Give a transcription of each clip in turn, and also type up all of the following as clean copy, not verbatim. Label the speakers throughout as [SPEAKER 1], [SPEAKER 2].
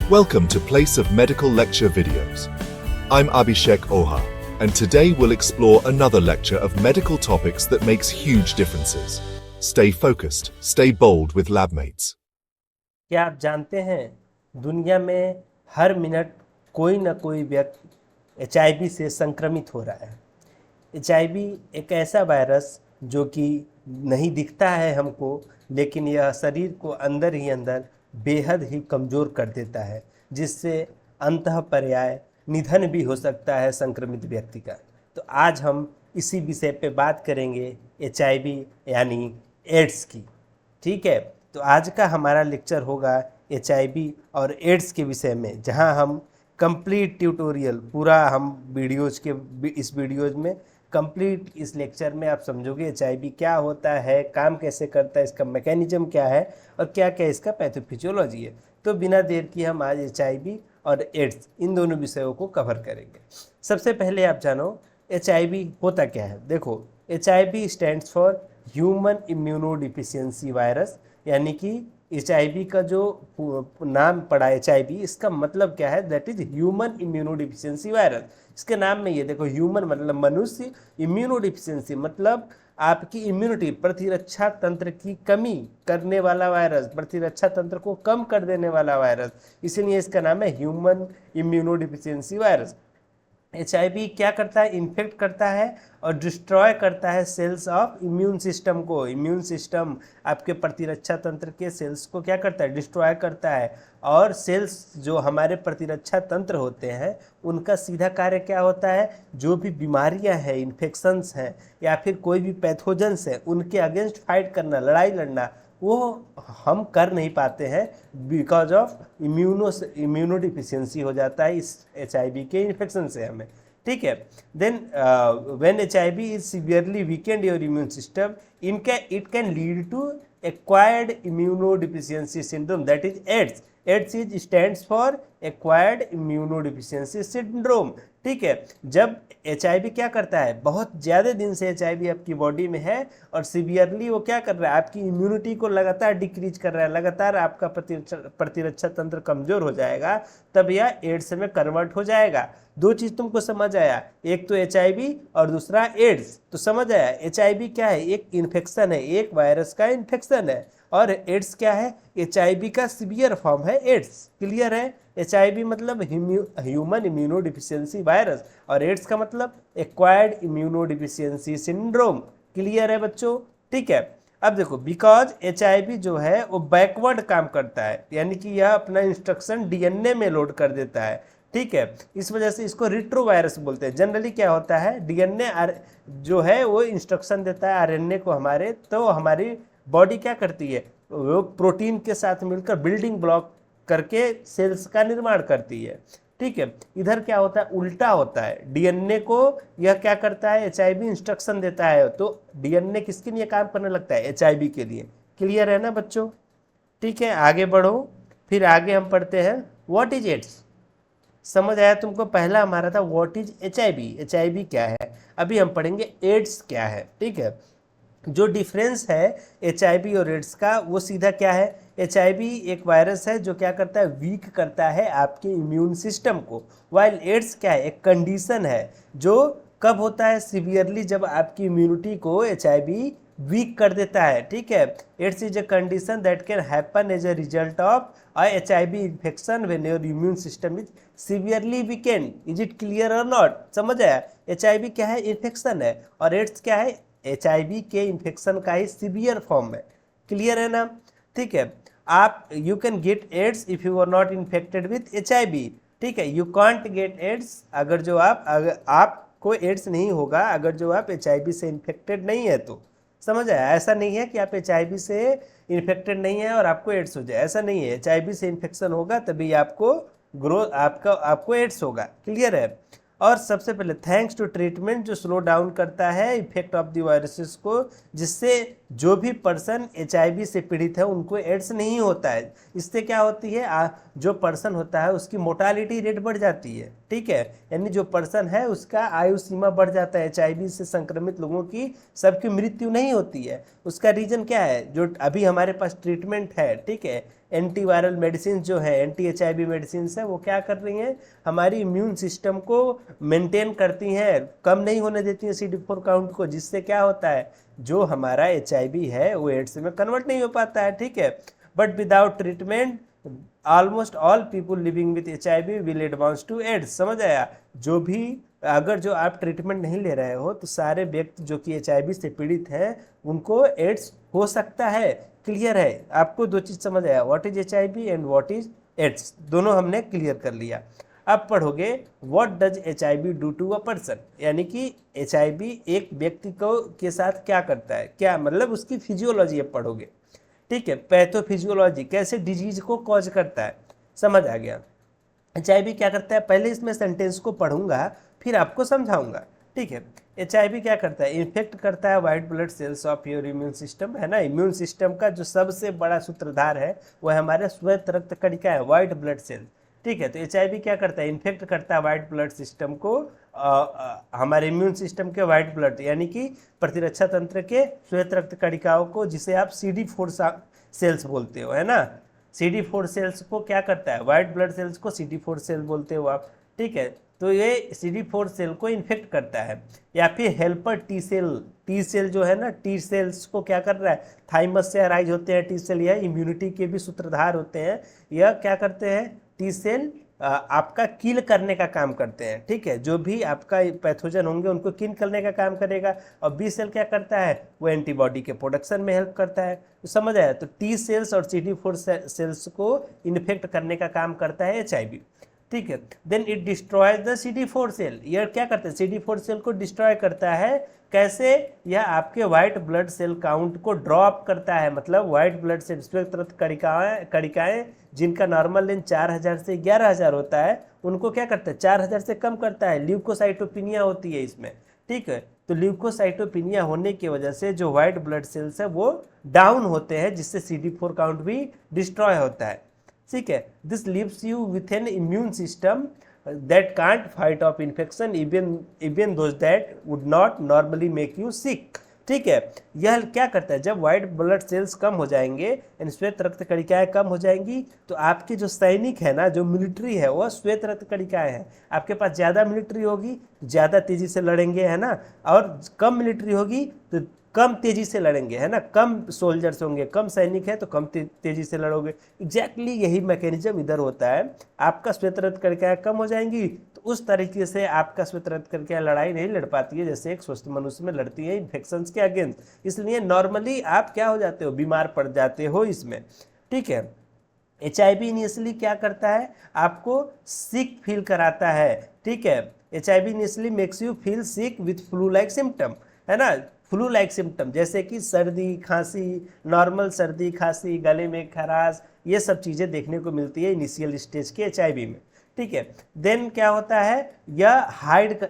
[SPEAKER 1] Welcome to Place of Medical Lecture videos. I'm Abhishek Oha, and today we'll explore another lecture of medical topics that makes huge differences. Stay focused, stay bold with LabMates.
[SPEAKER 2] क्या आप जानते हैं दुनिया में हर minute कोई ना कोई व्यक्ति HIV से संक्रमित हो रहा है। HIV एक ऐसा वायरस जो कि नहीं दिखता है हमको, लेकिन यह शरीर को अंदर ही अंदर बेहद ही कमज़ोर कर देता है, जिससे अंतःपर्याय निधन भी हो सकता है संक्रमित व्यक्ति का। तो आज हम इसी विषय पे बात करेंगे, HIV यानी एड्स की। ठीक है, तो आज का हमारा लेक्चर होगा HIV और एड्स के विषय में, जहां हम कंप्लीट ट्यूटोरियल पूरा हम इस वीडियोज में कंप्लीट इस लेक्चर में आप समझोगे HIV क्या होता है, काम कैसे करता है, इसका मैकेनिज्म क्या है और क्या क्या इसका पैथोफिजियोलॉजी है। तो बिना देर की हम आज HIV और एड्स इन दोनों विषयों को कवर करेंगे। सबसे पहले आप जानो HIV होता क्या है। देखो, HIV stands for human immunodeficiency virus, यानी कि HIV का जो नाम पड़ा HIV, इसका मतलब क्या है, that is human immunodeficiency virus. इसके नाम में ये देखो, ह्यूमन मतलब मनुष्य, इम्यूनोडिफिशियंसी मतलब आपकी इम्यूनिटी प्रतिरक्षा तंत्र की कमी करने वाला वायरस, प्रतिरक्षा तंत्र को कम कर देने वाला वायरस, इसीलिए इसका नाम है ह्यूमन इम्यूनोडिफिशियंसी वायरस। HIV क्या करता है, इन्फेक्ट करता है और डिस्ट्रॉय करता है सेल्स ऑफ इम्यून सिस्टम को। इम्यून सिस्टम आपके प्रतिरक्षा तंत्र के सेल्स को क्या करता है, डिस्ट्रॉय करता है। और सेल्स जो हमारे प्रतिरक्षा तंत्र होते हैं, उनका सीधा कार्य क्या होता है, जो भी बीमारियां हैं, इन्फेक्शंस हैं या फिर कोई भी पैथोजेंस है, उनके अगेंस्ट फाइट करना, लड़ाई लड़ना, वो हम कर नहीं पाते हैं बिकॉज ऑफ इम्यूनोडिफिशियंसी हो जाता है इस HIV के इन्फेक्शन से हमें। ठीक है, then when HIV is severely weakened your immune system, it can lead to acquired immunodeficiency syndrome, that is AIDS. AIDS is stands for acquired immunodeficiency syndrome. ठीक है, जब HIV क्या करता है, बहुत ज़्यादा दिन से HIV आपकी बॉडी में है और सीवियरली वो क्या कर रहा है, आपकी इम्यूनिटी को लगातार डिक्रीज कर रहा है, लगातार आपका प्रतिरक्षा तंत्र कमज़ोर हो जाएगा, तब यह एड्स में कन्वर्ट हो जाएगा। दो चीज़ तुमको समझ आया, एक तो HIV और दूसरा एड्स। तो समझ आया HIV क्या है, एक इन्फेक्शन है, एक वायरस का इन्फेक्शन है। और एड्स क्या है, HIV का सीवियर फॉर्म है एड्स। क्लियर है, HIV मतलब ह्यूमन इम्यूनोडिफिशियंसी वायरस और एड्स का मतलब एक्वायर्ड इम्यूनोडिफिशियंसी सिंड्रोम। क्लियर है बच्चों। ठीक है, अब देखो, बिकॉज HIV जो है वो बैकवर्ड काम करता है, यानी कि यह अपना इंस्ट्रक्शन DNA में लोड कर देता है। ठीक है, इस वजह से इसको रिट्रो वायरस बोलते हैं। जनरली क्या होता है, DNA जो है वो इंस्ट्रक्शन देता है RNA को हमारे, तो हमारी बॉडी क्या करती है, वो प्रोटीन के साथ मिलकर बिल्डिंग ब्लॉक करके सेल्स का निर्माण करती है। ठीक है, इधर क्या होता है, उल्टा होता है। DNA को यह क्या करता है, HIV इंस्ट्रक्शन देता है, तो DNA किसके लिए काम करने लगता है, HIV के लिए। क्लियर है ना बच्चों। ठीक है, आगे बढ़ो। फिर आगे हम पढ़ते हैं व्हाट इज एड्स। समझ आया तुमको, पहला हमारा था व्हाट इज HIV क्या है, अभी हम पढ़ेंगे एड्स क्या है। ठीक है, जो डिफरेंस है HIV और एड्स का, वो सीधा क्या है, HIV एक वायरस है जो क्या करता है, वीक करता है आपके इम्यून सिस्टम को, वाइल एड्स क्या है, एक कंडीशन है जो कब होता है, सीवियरली, जब आपकी इम्यूनिटी को HIV वीक कर देता है। ठीक है, AIDS is a condition that can happen as a result of HIV infection when your immune system is severely weakened. Is it clear और नॉट। समझ आया, HIV क्या है, इन्फेक्शन है, और एड्स क्या है, HIV के इन्फेक्शन का ही सीवियर फॉर्म है। क्लियर है ना। ठीक है, आप you can get AIDS if you are not infected with HIV। ठीक है, यू कांट गेट एड्स अगर आपको एड्स नहीं होगा अगर जो आप HIV से इन्फेक्टेड नहीं है तो। समझ आया, ऐसा नहीं है कि आप HIV से इन्फेक्टेड नहीं है और आपको एड्स हो जाए, ऐसा नहीं है। HIV से इन्फेक्शन होगा तभी आपको एड्स होगा। क्लियर है। और सबसे पहले थैंक्स टू ट्रीटमेंट जो स्लो डाउन करता है इफेक्ट ऑफ द वायरसेस को, जिससे जो भी पर्सन HIV से पीड़ित है उनको एड्स नहीं होता है। इससे क्या होती है, जो पर्सन होता है उसकी मोर्टालिटी रेट बढ़ जाती है। ठीक है, यानी जो पर्सन है उसका आयु सीमा बढ़ जाता है। HIV से संक्रमित लोगों की सबकी मृत्यु नहीं होती है। उसका रीजन क्या है, जो अभी हमारे पास ट्रीटमेंट है, ठीक है, एंटीवायरल मेडिसिन जो है, एंटी HIV मेडिसिन है, वो क्या कर रही हैं, हमारी इम्यून सिस्टम को मेंटेन करती हैं, कम नहीं होने देती हैं CD4 काउंट को, जिससे क्या होता है, जो हमारा HIV है वो एड्स में कन्वर्ट नहीं हो पाता है, ठीक है। But without treatment almost all people living with HIV will advance to AIDS. समझ आया? जो भी अगर जो आप ट्रीटमेंट नहीं ले रहे हो तो सारे व्यक्ति जो कि HIV से पीड़ित हैं उनको एड्स हो सकता है। क्लियर है? आपको दो चीज़ समझ आया, what is HIV and what is AIDS, दोनों हमने क्लियर कर लिया। अब पढ़ोगे what does HIV do to a person, यानी कि HIV एक व्यक्ति को के साथ क्या करता है, क्या मतलब उसकी फिजियोलॉजी अब पढ़ोगे, ठीक है। पैथोफिजियोलॉजी, कैसे डिजीज को कॉज करता है, समझ आ गया। HIV क्या करता है, पहले इसमें सेंटेंस को पढ़ूंगा फिर आपको समझाऊंगा, ठीक है। HIV क्या करता है, इन्फेक्ट करता है white blood cells of your immune system, है ना। इम्यून सिस्टम का जो सबसे बड़ा सूत्रधार है वो है हमारे श्वेत रक्त कणिका है, वाइट ब्लड सेल, ठीक है। तो HIV क्या करता है, इन्फेक्ट करता है वाइट ब्लड सिस्टम को, हमारे इम्यून सिस्टम के वाइट ब्लड यानी कि प्रतिरक्षा तंत्र के श्वेत रक्त कणिकाओं को, जिसे आप CD4 सेल्स बोलते हो, है ना। CD4 सेल्स को क्या करता है, वाइट ब्लड सेल्स को CD4 सेल बोलते हो आप, ठीक है। तो ये CD4 सेल को इन्फेक्ट करता है। या फिर हेल्पर टी सेल जो है ना, टी सेल्स को क्या कर रहा है, थाइमस से अराइज होते हैं टी सेल, यह इम्यूनिटी के भी सूत्रधार होते हैं। यह क्या करते हैं, टी सेल आपका किल करने का काम करते हैं, ठीक है। जो भी आपका पैथोजन होंगे उनको किल करने का काम करेगा। और बी सेल क्या करता है, वो एंटीबॉडी के प्रोडक्शन में हेल्प करता है। तो समझ आया? तो टी सेल्स और CD4 सेल्स को इन्फेक्ट करने का काम करता है HIV, ठीक है। Then it destroys the CD4 cell, यह क्या करता है, CD4 सेल को डिस्ट्रॉय करता है। कैसे? यह आपके व्हाइट ब्लड सेल काउंट को ड्रॉप करता है, मतलब व्हाइट ब्लड सेल श्वेत रक्त कणिकाएं जिनका नॉर्मल लेंथ 4000 से 11000 होता है, उनको क्या करता है, 4000 से कम करता है। ल्यूकोसाइटोपिनिया होती है इसमें, ठीक है। तो ल्यूकोसाइटोपिनिया होने की वजह से जो व्हाइट ब्लड सेल्स है वो डाउन होते हैं, जिससे CD4 काउंट भी डिस्ट्रॉय होता है, ठीक है। This leaves you with an immune system that can't fight off infection even those that would not normally make you sick, ठीक है। यह क्या करता है, जब व्हाइट ब्लड सेल्स कम हो जाएंगे, श्वेत रक्त कणिकाएं कम हो जाएंगी, तो आपके जो सैनिक है ना, जो मिलिट्री है, वो श्वेत रक्त कणिकाएं हैं। आपके पास ज़्यादा मिलिट्री होगी ज़्यादा तेजी से लड़ेंगे, है ना, और कम मिलिट्री होगी तो कम तेजी से लड़ेंगे, है ना। कम सोल्जर्स होंगे, कम सैनिक है तो कम तेजी से लड़ोगे। एग्जैक्टली यही मैकेनिज्म इधर होता है। आपका श्वेत रक्त कणिकाएं कम हो जाएंगी तो उस तरीके से आपका श्वेत रक्त कणिकाएं लड़ाई नहीं लड़ पाती है जैसे एक स्वस्थ मनुष्य में लड़ती है इन्फेक्शंस के अगेंस्ट। इसलिए नॉर्मली आप क्या हो जाते हो, बीमार पड़ जाते हो इसमें, ठीक है। HIV इनिशियली क्या करता है, आपको सिक फील कराता है, ठीक है। HIV initially makes you feel sick with flu like symptom, है ना। फ्लू लाइक सिम्टम जैसे कि सर्दी खांसी, नॉर्मल सर्दी खांसी, गले में खराश, ये सब चीज़ें देखने को मिलती है इनिशियल स्टेज के HIV में, ठीक है। देन क्या होता है, यह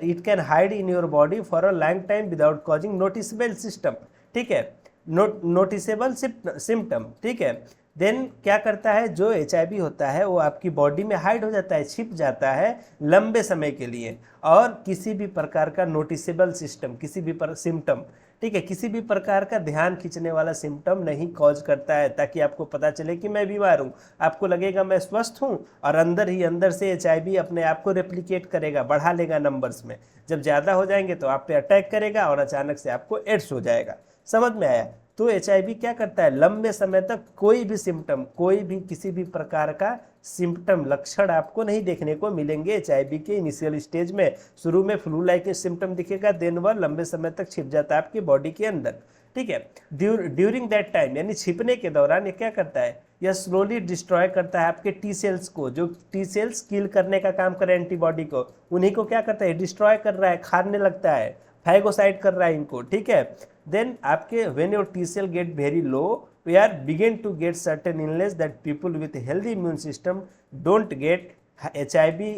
[SPEAKER 2] it can hide in your body for a long time without causing noticeable system, ठीक है, नोटिसेबल सिम्टम, ठीक है। देन क्या करता है, जो HIV होता है वो आपकी बॉडी में हाइड हो जाता है, छिप जाता है लंबे समय के लिए, और किसी भी प्रकार का नोटिसेबल सिस्टम, किसी भी सिम्टम, ठीक है, किसी भी प्रकार का ध्यान खींचने वाला सिम्टम नहीं कॉज करता है, ताकि आपको पता चले कि मैं बीमार हूँ। आपको लगेगा मैं स्वस्थ हूँ, और अंदर ही अंदर से HIV अपने आप को रेप्लिकेट करेगा, बढ़ा लेगा नंबर्स में। जब ज़्यादा हो जाएंगे तो आप पे अटैक करेगा और अचानक से आपको एड्स हो जाएगा। समझ में आया? तो HIV क्या करता है, लंबे समय तक कोई भी सिम्टम, कोई भी किसी भी प्रकार का सिम्टम, लक्षण आपको नहीं देखने को मिलेंगे HIV के इनिशियल स्टेज में। शुरू में फ्लू लाइक सिम्टम दिखेगा, देन वह लंबे समय तक छिप जाता है आपकी बॉडी के अंदर, ठीक है। ड्यूरिंग दैट टाइम, यानी छिपने के दौरान ये क्या करता है, यह स्लोली डिस्ट्रॉय करता है आपके टी सेल्स को, जो टी सेल्स किल करने का काम कर रहे हैं एंटीबॉडी को, उन्हीं को क्या करता है, डिस्ट्रॉय कर रहा है, खाने लगता है, फैगोसाइट कर रहा है इनको, ठीक है। देन आपके when your T cell get very low, we are begin to get certain illness that people with healthy immune system don't get. HIV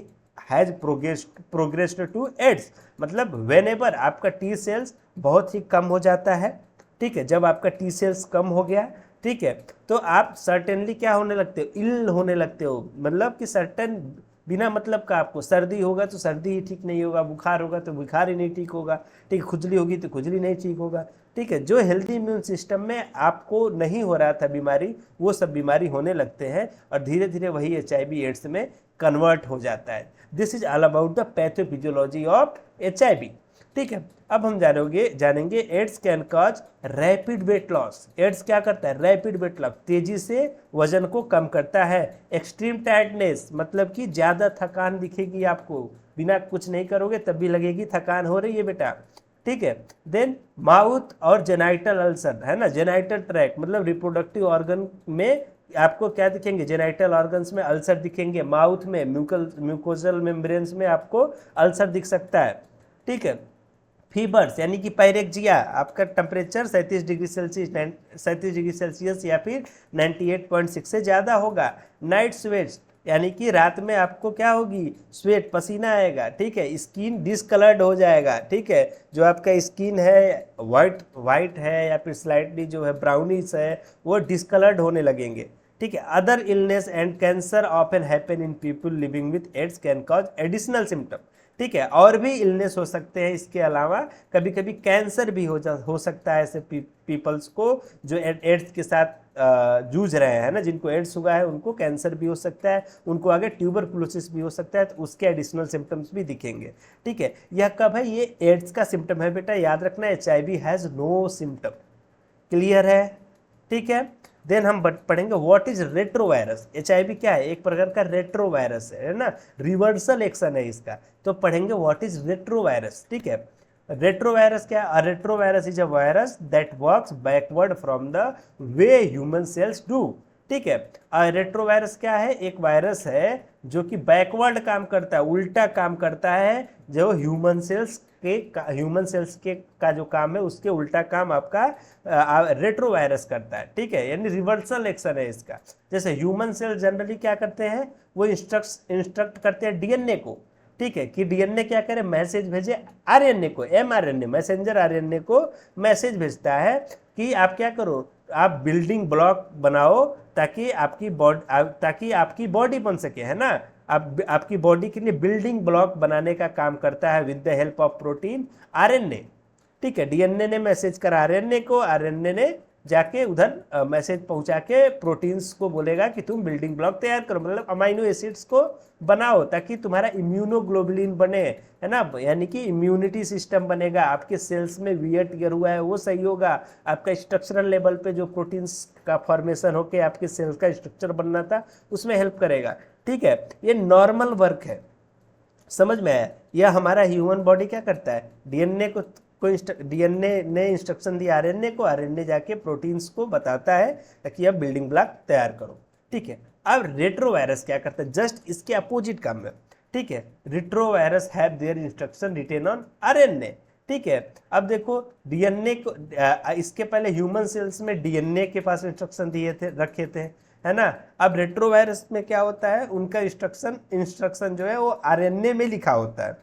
[SPEAKER 2] has progressed to AIDS, मतलब whenever आपका टी सेल्स बहुत ही कम हो जाता है, ठीक है, जब आपका टी सेल्स कम हो गया, ठीक है, तो आप सर्टेनली क्या होने लगते हो, इल होने लगते हो, मतलब कि सर्टेन बिना मतलब का आपको सर्दी होगा तो सर्दी ही ठीक नहीं होगा, बुखार होगा तो बुखार ही नहीं ठीक होगा, ठीक है, खुजली होगी तो खुजली नहीं ठीक होगा, ठीक है। जो हेल्दी इम्यून सिस्टम में आपको नहीं हो रहा था बीमारी, वो सब बीमारी होने लगते हैं और धीरे धीरे वही HIV एड्स में कन्वर्ट हो जाता है। This is all about the pathophysiology of HIV, ठीक है। अब हम जानेंगे AIDS can cause rapid weight loss. AIDS क्या करता है? रैपिड वेट लॉस, तेजी से वजन को कम करता है। एक्सट्रीम टायर्डनेस, मतलब कि ज़्यादा थकान दिखेगी आपको, बिना कुछ नहीं करोगे तब भी लगेगी थकान हो रही है बेटा, ठीक है। देन माउथ और जेनाइटल अल्सर, है ना, जेनाइटल ट्रैक मतलब रिप्रोडक्टिव ऑर्गन में आपको क्या दिखेंगे? जेनाइटल ऑर्गन्स में अल्सर दिखेंगे, माउथ में म्यूकोजल मेम्ब्रेन्स में आपको अल्सर दिख सकता है, ठीक है। फीवर्स यानी कि पायरेक्जिया, आपका टेम्परेचर 37 डिग्री सेल्सियस या फिर 98.6 से ज़्यादा होगा। नाइट स्वेट्स यानी कि रात में आपको क्या होगी? स्वेट, पसीना आएगा, ठीक है। स्किन डिसकलर्ड हो जाएगा, ठीक है, जो आपका स्किन है वाइट है या फिर स्लाइटली जो है ब्राउनिश है, वो डिसकलर्ड होने लगेंगे, ठीक है। Other illness and cancer often happen in people living with AIDS can cause additional symptom, ठीक है। और भी इलनेस हो सकते हैं इसके अलावा, कभी कभी कैंसर भी हो सकता है ऐसे पीपल्स को जो एड्स के साथ जूझ रहे हैं ना, जिनको एड्स हुआ है उनको कैंसर भी हो सकता है, उनको आगे ट्यूबरकुलोसिस भी हो सकता है, तो उसके एडिशनल सिम्टम्स भी दिखेंगे, ठीक है। यह कब है? ये एड्स का सिम्टम है बेटा, याद रखना। HIV has no symptom, clear है, ठीक है। देन हम पढ़ेंगे व्हाट इज रेट्रोवायरस। HIV क्या है? एक प्रकार का रेट्रोवायरस है ना, रिवर्सल एक्शन है इसका, तो पढ़ेंगे व्हाट इज रेट्रोवायरस, ठीक है। रेट्रोवायरस क्या? A retrovirus is a virus that works backward from the way human cells do, ठीक है। रेट्रोवायरस क्या है? एक वायरस है जो कि बैकवर्ड काम करता है, उल्टा काम करता है, जो ह्यूमन सेल्स के का जो काम है उसके उल्टा काम आपका रेट्रोवायरस करता है, ठीक है, यानी रिवर्सल एक्शन है इसका। जैसे ह्यूमन सेल जनरली क्या करते हैं? वो इंस्ट्रक्ट करते हैं DNA को, ठीक है, कि DNA क्या करे? मैसेज भेजे RNA को, mRNA मैसेंजर RNA को मैसेज भेजता है कि आप क्या करो, आप बिल्डिंग ब्लॉक बनाओ ताकि आपकी बॉडी बन सके, है ना। आपकी बॉडी के लिए बिल्डिंग ब्लॉक बनाने का काम करता है with the help of protein RNA, ठीक है। DNA ने मैसेज करा RNA को, RNA ने जाके उधर मैसेज पहुंचा के प्रोटीन्स को बोलेगा कि तुम बिल्डिंग ब्लॉक तैयार करो, मतलब अमाइनो एसिड्स को बनाओ ताकि तुम्हारा इम्यूनोग्लोबुलिन बने, है ना, यानी कि इम्यूनिटी सिस्टम बनेगा, आपके सेल्स में वियर टियर हुआ है वो सही होगा, आपका स्ट्रक्चरल लेवल पे जो प्रोटीन्स का फॉर्मेशन होके आपके सेल्स का स्ट्रक्चर बनना था उसमें हेल्प करेगा, ठीक है। ये नॉर्मल वर्क है, समझ में आया? यह हमारा ह्यूमन बॉडी क्या करता है? DNA ने इंस्ट्रक्शन दिया RNA को, RNA जाके प्रोटीन्स को बताता है ताकि अब बिल्डिंग ब्लॉक तैयार करो, ठीक है। अब रेट्रोवायरस क्या करता है? जस्ट इसके अपोजिट काम है, ठीक है। Retrovirus have their instruction written on RNA, ठीक है। अब देखो DNA को इसके पहले ह्यूमन सेल्स में DNA के पास इंस्ट्रक्शन रखे थे, है ना। अब रेट्रोवायरस में क्या होता है? उनका इंस्ट्रक्शन जो है वो RNA में लिखा होता है,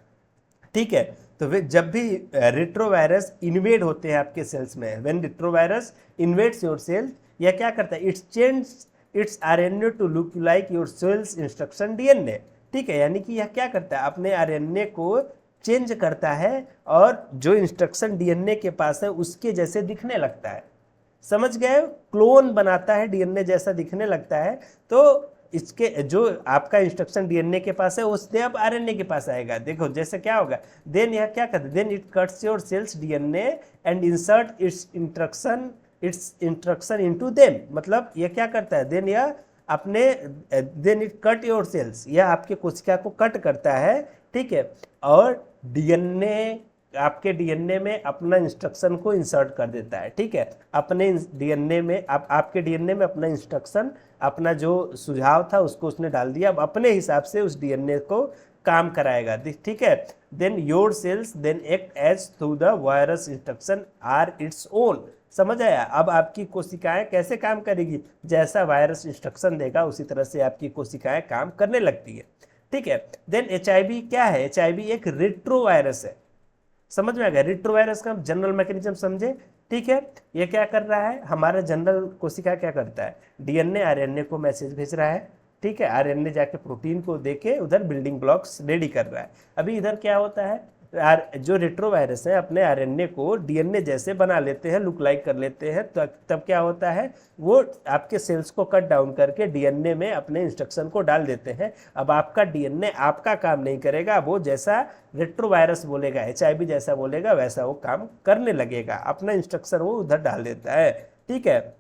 [SPEAKER 2] ठीक है। तो वे जब भी रेट्रोवायरस इन्वेड होते हैं आपके सेल्स में, when retrovirus invades your cell, यह क्या करता है? It's change its RNA to look like your cells instruction DNA, ठीक है। यानी कि यह क्या करता है? अपने RNA को चेंज करता है और जो इंस्ट्रक्शन DNA के पास है उसके जैसे दिखने लगता है, समझ गए? क्लोन बनाता है, DNA जैसा दिखने लगता है, तो इसके जो आपका इंस्ट्रक्शन DNA के पास है उससे अब RNA के पास आएगा। देखो जैसे क्या होगा, देन यह क्या करता है? Then it cuts your cells DNA and insert its instruction into them, मतलब यह क्या करता है? Then it cut your cells, यह आपके कोशिका को कट करता है, ठीक है, और आपके DNA में अपना इंस्ट्रक्शन को इंसर्ट कर देता है, ठीक है। अपने DNA में आपके DNA में अपना इंस्ट्रक्शन, अपना जो सुझाव था उसको उसने डाल दिया, अब अपने हिसाब से उस DNA को काम कराएगा, ठीक है। Then your cells then act as through the virus instruction are its own, समझ आया? अब आपकी कोशिकाएं कैसे काम करेगी? जैसा वायरस इंस्ट्रक्शन देगा उसी तरह से आपकी कोशिकाएं काम करने लगती है, ठीक है। देन HIV क्या है? HIV एक रेट्रोवायरस है, समझ में आ गया? रेट्रोवायरस का जनरल मैकेनिज्म समझे, ठीक है। ये क्या कर रहा है? हमारा जनरल कोशिका क्या करता है? DNA RNA को मैसेज भेज रहा है, ठीक है, आरएनए जाके प्रोटीन को देके उधर बिल्डिंग ब्लॉक्स रेडी कर रहा है। अभी इधर क्या होता है, जो रेट्रोवायरस है अपने आरएनए को डीएनए जैसे बना लेते हैं, लुक लाइक कर लेते हैं, तो तब क्या होता है, वो आपके सेल्स को कट डाउन करके डीएनए में अपने इंस्ट्रक्शन को डाल देते हैं। अब आपका डीएनए आपका काम नहीं करेगा, वो जैसा रेट्रोवायरस बोलेगा, एचआईवी जैसा बोलेगा वैसा वो काम करने लगेगा, अपना इंस्ट्रक्शन वो उधर डाल देता है। ठीक है,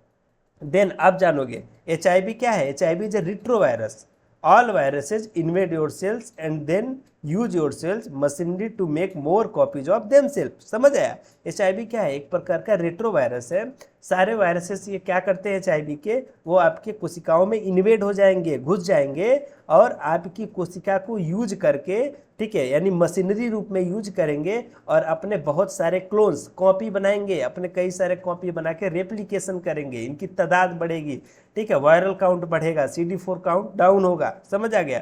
[SPEAKER 2] देन आप जानोगे एचआईवी क्या है। HIV is a retrovirus. All viruses invade your cells and then use your cells machinery to make more copies of themselves। समझ आया? HIV क्या है, एक प्रकार का रेट्रोवायरस है। सारे वायरसेस ये क्या करते हैं HIV के, वो आपके कोशिकाओं में इन्वेड हो जाएंगे, घुस जाएंगे और आपकी कोशिका को यूज करके, ठीक है, यानी मशीनरी रूप में यूज करेंगे और अपने बहुत सारे क्लोन्स कॉपी बनाएंगे, अपने कई सारे कॉपी बना के रेप्लिकेशन करेंगे, इनकी तादाद बढ़ेगी, ठीक है, वायरल काउंट बढ़ेगा, CD4 काउंट डाउन होगा। समझ आ गया?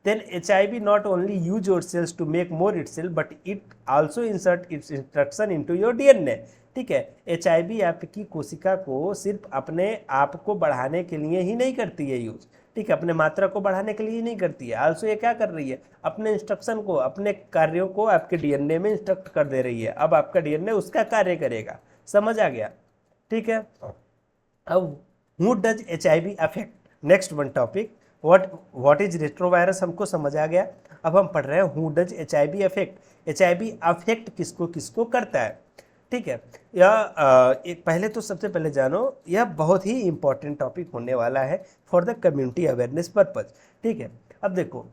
[SPEAKER 2] Then HIV not only use your cells to make more itself but it also insert its instruction into your DNA। ठीक है, HIV आपकी कोशिका को सिर्फ अपने आप को बढ़ाने के लिए ही नहीं करती है यूज, ठीक है, अपने मात्रा को बढ़ाने के लिए ही नहीं करती है, आल्सो ये क्या कर रही है, अपने इंस्ट्रक्शन को, अपने कार्यों को आपके डीएनए में इंस्ट्रक्ट कर दे रही है। अब आपका डीएनए उसका कार्य करेगा। समझ आ गया? ठीक है, अब who does HIV affect, next one topic, what is retrovirus हमको समझ आ गया। अब हम पढ़ रहे हैं who does HIV affect. HIV affect किसको किसको करता है। ठीक है, यह एक पहले तो सबसे पहले जानो, यह बहुत ही इंपॉर्टेंट टॉपिक होने वाला है for the community awareness purpose. ठीक है, अब देखो,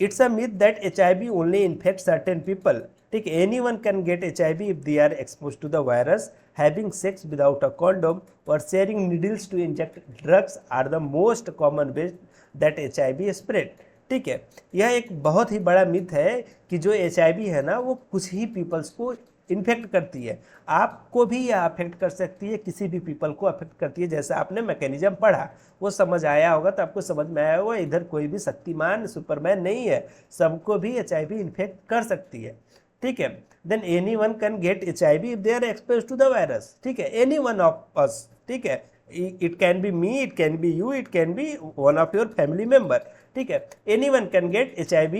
[SPEAKER 2] it's a myth that HIV only infect certain people. ठीक है, anyone can get HIV if they are expose to the virus. Having sex without a condom और sharing needles to inject drugs are the most common way that HIV spread. ठीक है, यह एक बहुत ही बड़ा myth है कि जो HIV है ना, वो कुछ ही पीपल्स को इन्फेक्ट करती है। आपको भी यह अफेक्ट कर सकती है, किसी भी पीपल को अफेक्ट करती है। जैसा आपने मैकेनिज्म पढ़ा, वो समझ आया होगा, तो आपको समझ में आया होगा इधर कोई भी शक्तिमान सुपरमैन नहीं है, सबको भी HIV इन्फेक्ट कर सकती है। ठीक है, then anyone can get HIV if they are expose to the virus. ठीक है, एनी वन ऑफ अस, ठीक है, it can be me, it can be you, it can be one of your family member. ठीक है, anyone can get HIV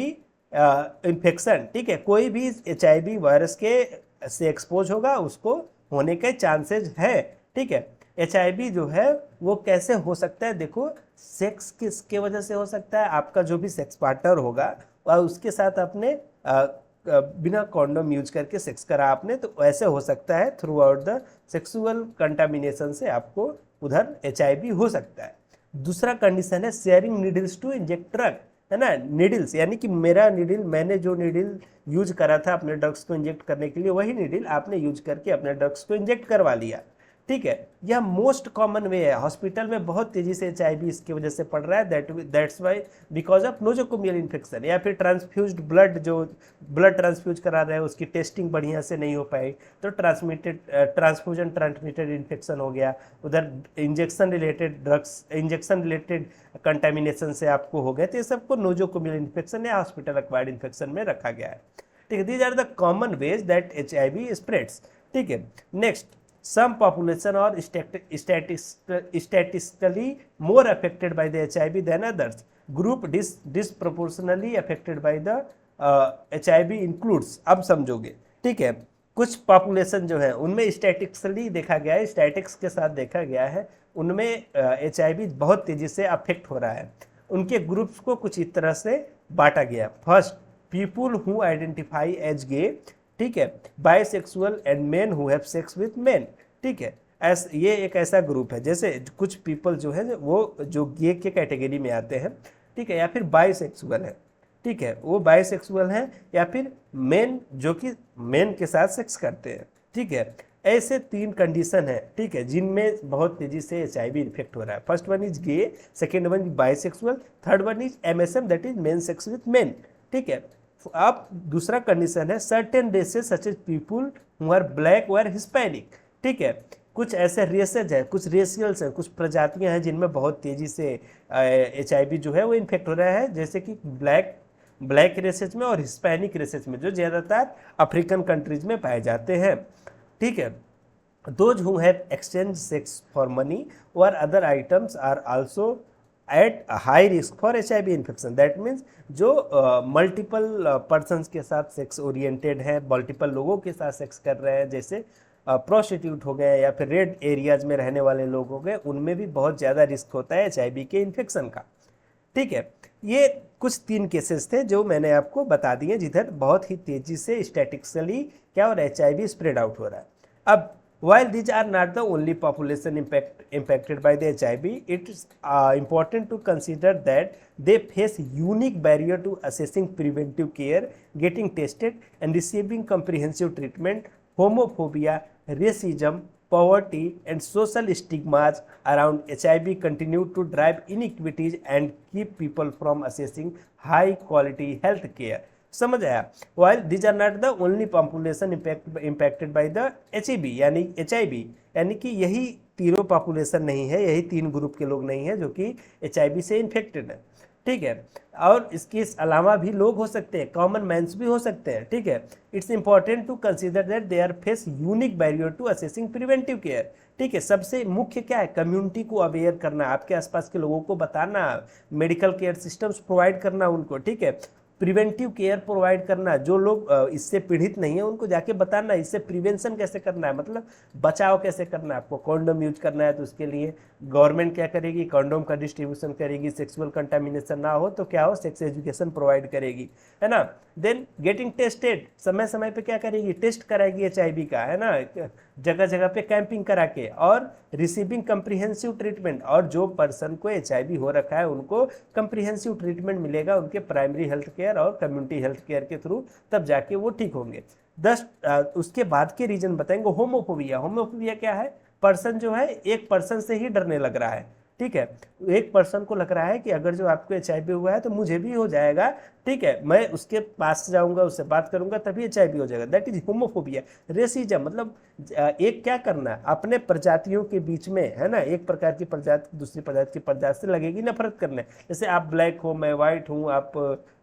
[SPEAKER 2] infection. ठीक है, कोई भी HIV वायरस के से एक्सपोज होगा, उसको होने के चांसेस है। ठीक है, HIV जो है वो कैसे हो सकता है, देखो, सेक्स किसके वजह से हो सकता है, आपका जो भी सेक्स पार्टनर होगा और उसके साथ आपने बिना कॉन्डोम यूज करके सेक्स करा आपने, तो ऐसे हो सकता है। Through out the sexual contamination से आपको उधर HIV हो सकता है। दूसरा कंडीशन है sharing needles to inject drug, है ना, नीडल्स, यानी कि मेरा नीडल, मैंने जो नीडल यूज करा था अपने ड्रग्स को इंजेक्ट करने के लिए, वही नीडल आपने यूज करके अपने ड्रग्स को इंजेक्ट करवा लिया। ठीक है, यह मोस्ट कॉमन वे है। हॉस्पिटल में बहुत तेजी से HIV इसकी वजह से पड़ रहा है, that's why because of nosocomial infection. या फिर ट्रांसफ्यूज्ड ब्लड, जो ब्लड ट्रांसफ्यूज करा रहे हैं उसकी टेस्टिंग बढ़िया से नहीं हो पाई, तो ट्रांसफ्यूजन ट्रांसमिटेड इन्फेक्शन हो गया, उधर injection related drugs, injection related contamination से आपको हो गए, तो ये सबको नोजोकोमियल इन्फेक्शन या हॉस्पिटल एक्वायर्ड इन्फेक्शन में रखा गया है। ठीक है, these are the common ways that HIV spreads. ठीक है, next, some population are statistically more affected by the HIV than others. Group disproportionately affected by the HIV includes, अब समझोगे। ठीक है, कुछ पॉपुलेशन जो है उनमें स्टैटिक्सली देखा गया है, स्टैटिक्स के साथ देखा गया है, उनमें HIV बहुत तेजी से अफेक्ट हो रहा है। उनके ग्रुप्स को कुछ इस तरह से बांटा गया। First, people who identify as gay, ठीक है, bisexual and men who have sex with men. ठीक है, ये एक ऐसा ग्रुप है, जैसे कुछ पीपल जो है वो जो गे के कैटेगरी में आते हैं, ठीक है, या फिर बाइसेक्सुअल है, ठीक है, वो बाइसेक्सुअल हैं, या फिर मेन जो कि मेन के साथ सेक्स करते हैं। ठीक है, ऐसे तीन कंडीशन है, ठीक है, जिनमें बहुत तेजी से HIV इन्फेक्ट हो रहा है। First one is gay, second one is bisexual, third one is MSM, that is men sex with men. ठीक है, अब दूसरा कंडीशन है certain races such as people who are black और हिस्पैनिक। ठीक है, कुछ ऐसे रेसेज है, कुछ रेशियल्स है, कुछ प्रजातियां हैं जिनमें बहुत तेजी से HIV जो है वो इन्फेक्ट हो रहा है, जैसे कि ब्लैक रेसेज में और हिस्पैनिक रेसेज में, जो ज़्यादातर अफ्रीकन कंट्रीज में पाए जाते हैं। ठीक है, those who have exchange sex for money और other items are also at high risk for HIV infection. That means जो मल्टीपल पर्सनस के साथ सेक्स ओरिएंटेड है, मल्टीपल लोगों के साथ सेक्स कर रहे हैं, जैसे प्रोस्टिट्यूट हो गए या फिर रेड एरियाज में रहने वाले लोग हो गए, उनमें भी बहुत ज़्यादा रिस्क होता है HIV के इन्फेक्शन का। ठीक है, ये कुछ 3 केसेस थे जो मैंने आपको बता दिए जिधर बहुत ही तेजी से स्टैटिस्टिकली क्या और HIV स्प्रेड आउट हो रहा है। अब while these are not the only population impacted by the HIV, it is important to consider that they face unique barrier to accessing preventive care, getting tested and receiving comprehensive treatment. Homophobia, racism, poverty and social stigmas around HIV continue to drive inequities and keep people from accessing high quality health care. समझ आया? While these are not the only population impacted by the HIV यानी HIV यानी कि यही तीनों population नहीं है, यही 3 ग्रुप के लोग नहीं है जो कि HIV से इन्फेक्टेड है। ठीक है, और इसके अलावा भी लोग हो सकते हैं, कॉमन मैंस भी हो सकते हैं। ठीक है, it's important to consider that they are face unique barrier to accessing preventive care. ठीक है, सबसे मुख्य क्या है, कम्युनिटी को अवेयर करना, आपके आसपास के लोगों को बताना, मेडिकल केयर सिस्टम्स प्रोवाइड करना उनको। ठीक है, प्रिवेंटिव केयर प्रोवाइड करना, जो लोग इससे पीड़ित नहीं है उनको जाके बताना इससे प्रिवेंशन कैसे करना है, मतलब बचाव कैसे करना है। आपको कॉन्डोम यूज करना है तो उसके लिए गवर्नमेंट क्या करेगी, कॉन्डोम का डिस्ट्रीब्यूशन करेगी, सेक्सुअल कंटामिनेशन ना हो तो क्या हो, सेक्स एजुकेशन प्रोवाइड करेगी, है ना। देन गेटिंग टेस्टेड, समय समय पे क्या करेगी, टेस्ट कराएगी HIV का, है ना, जगह जगह पे कैंपिंग करा के। और रिसीविंग कंप्रीहेंसिव ट्रीटमेंट, और जो पर्सन को HIV हो रखा है उनको कंप्रीहेंसिव ट्रीटमेंट मिलेगा उनके प्राइमरी हेल्थ केयर और कम्युनिटी हेल्थ केयर के थ्रू, तब जाके वो ठीक होंगे। उसके बाद के रीजन बताएंगे। होमोफोबिया, होमोफोबिया क्या है, पर्सन जो है एक पर्सन से ही डरने लग रहा है। ठीक है, एक पर्सन को लग रहा है कि अगर जो आपको HIV हुआ है तो मुझे भी हो जाएगा। ठीक है, मैं उसके पास जाऊंगा, उससे बात करूंगा तभी HIV हो जाएगा, दैट इज होमोफोबिया। रेसिज्म मतलब एक क्या करना, अपने प्रजातियों के बीच में, है ना, एक प्रकार की प्रजाति दूसरी प्रजाति की प्रजाति से लगेगी नफरत करने। जैसे आप ब्लैक हो, मैं व्हाइट हूँ, आप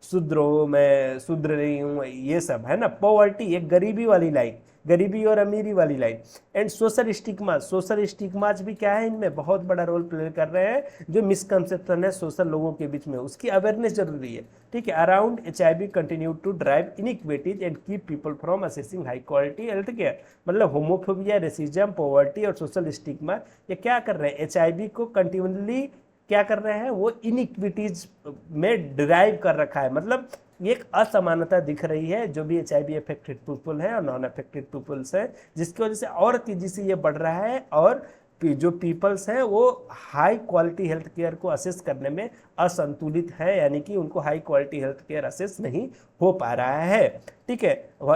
[SPEAKER 2] शूद्र हो, मैं शूद्र नहीं हूँ, ये सब, है ना। पॉवर्टी, एक गरीबी वाली लाइन, गरीबी और अमीरी वाली line. And social stigma, social stigmas भी क्या है, इनमें बहुत बड़ा रोल प्ले कर रहे हैं। जो मिसकंसेप्शन है सोशल लोगों के बीच में, उसकी अवेयरनेस जरूरी है। ठीक है, around HIV continue to drive inequities and keep people from assessing high quality health care. मतलब होमोफोबिया, रेसिज्म, पॉवर्टी और सोशल स्टिग्मा ये क्या कर रहे हैं, HIV को कंटिन्यूअली क्या कर रहे हैं, वो इनइक्विटीज में ड्राइव कर रखा है। मतलब एक असमानता दिख रही है जो भी HIV अफेक्टेड पीपल है और नॉन अफेक्टेड पीपल्स है, जिसकी वजह से और तेजी से ये बढ़ रहा है। और जो पीपल्स हैं वो हाई क्वालिटी हेल्थ केयर को असेस करने में असंतुलित है, यानी कि उनको high quality health care access नहीं हो पा रहा है। ठीक है,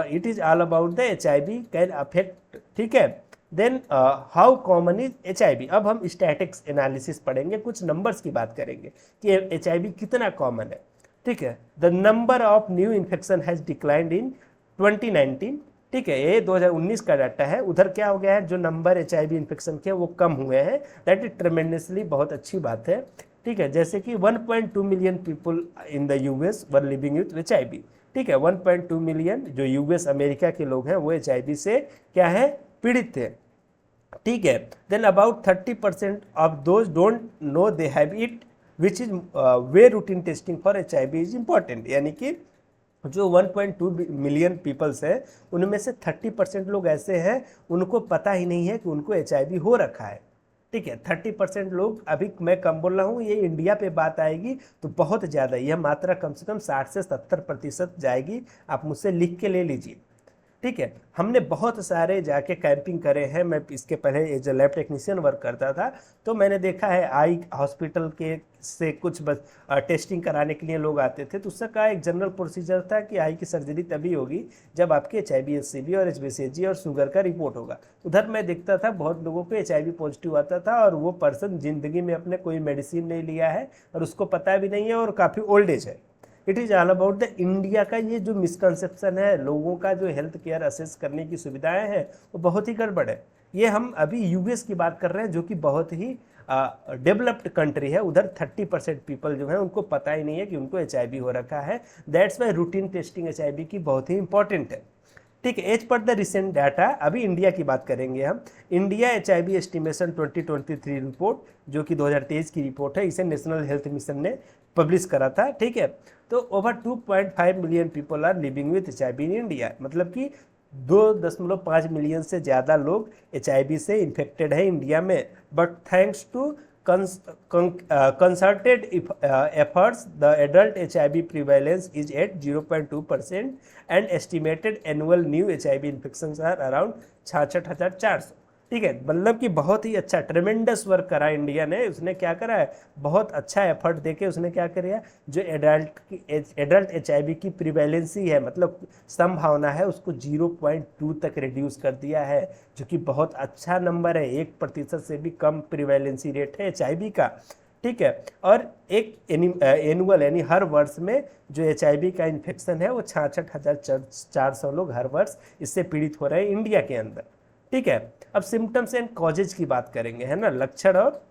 [SPEAKER 2] it is all about the HIV can affect. ठीक है, then how common is HIV। अब हम स्टैटिक्स एनालिसिस पढ़ेंगे, कुछ नंबर्स की बात करेंगे कि HIV कितना कॉमन है। ठीक है, the number of new infection has declined in 2019। ठीक है, ये 2019 का डाटा है। उधर क्या हो गया है, जो नंबर HIV इन्फेक्शन के वो कम हुए हैं, दैट इज ट्रेमेंडसली, बहुत अच्छी बात है। ठीक है, जैसे कि 1.2 million people in the US were living with HIV। ठीक है, 1.2 मिलियन जो US अमेरिका के लोग हैं वो HIV से क्या है, पीड़ित थे। ठीक है, then about 30% of those don't know they have it, which is way routine testing for HIV is important. यानी कि जो 1.2 मिलियन पीपल्स हैं उनमें से 30% लोग ऐसे हैं उनको पता ही नहीं है कि उनको HIV हो रखा है। ठीक है, 30% लोग, अभी मैं कम बोल रहा हूँ, ये इंडिया पे बात आएगी तो बहुत ज़्यादा, यह मात्रा कम से कम 60 से 70% जाएगी। आप मुझसे लिख के ले लीजिए। ठीक है, हमने बहुत सारे जाके कैंपिंग करे हैं। मैं इसके पहले as a lab technician work करता था, तो मैंने देखा है आई हॉस्पिटल के से कुछ टेस्टिंग कराने के लिए लोग आते थे, तो उसका एक जनरल प्रोसीजर था कि आई की सर्जरी तभी होगी जब आपके HIV HCV और HbCG और शुगर का रिपोर्ट होगा। उधर मैं देखता था बहुत लोगों को HIV पॉजिटिव आता था और वो पर्सन जिंदगी में अपने कोई मेडिसिन नहीं लिया है और उसको पता भी नहीं है और काफ़ी ओल्ड एज है। It is all about the India का ये जो मिसकंसेप्शन है, लोगों का जो हेल्थ केयर असेस करने की सुविधाएं हैं वो बहुत ही गड़बड़ है। ये हम अभी US की बात कर रहे हैं जो कि बहुत ही डेवलप्ड कंट्री है। उधर 30% पीपल जो है उनको पता ही नहीं है कि उनको HIV हो रखा है। That's why routine testing HIV की बहुत ही इंपॉर्टेंट है। ठीक है। As per the recent data, अभी इंडिया की बात करेंगे हम। इंडिया HIV एस्टिमेशन 2023 रिपोर्ट, जो कि 2023 की रिपोर्ट है, इसे नेशनल हेल्थ मिशन ने पब्लिश करा था। ठीक है। तो over 2.5 million people are living with HIV in India, मतलब कि 2.5 मिलियन से ज़्यादा लोग HIV से इन्फेक्टेड है इंडिया में। But thanks to concerted efforts, the adult HIV prevalence is at 0.2% and estimated annual new HIV infections are around 66,400। ठीक है, मतलब कि बहुत ही अच्छा ट्रेमेंडस वर्क करा इंडिया ने। उसने क्या करा है, बहुत अच्छा एफर्ट देके उसने क्या किया, जो एडल्ट HIV की प्रिवेलेंसी है, मतलब संभावना है, उसको 0.2 तक रिड्यूस कर दिया है, जो कि बहुत अच्छा नंबर है। 1% से भी कम प्रिवेलेंसी रेट है HIV का। ठीक है। और एक एनुअल यानी हर वर्ष में जो HIV का इन्फेक्शन है वो 66,400 लोग हर वर्ष इससे पीड़ित हो रहे हैं इंडिया के अंदर। ठीक है। अब सिम्टम्स एंड कॉजेज की बात करेंगे, है ना, लक्षण और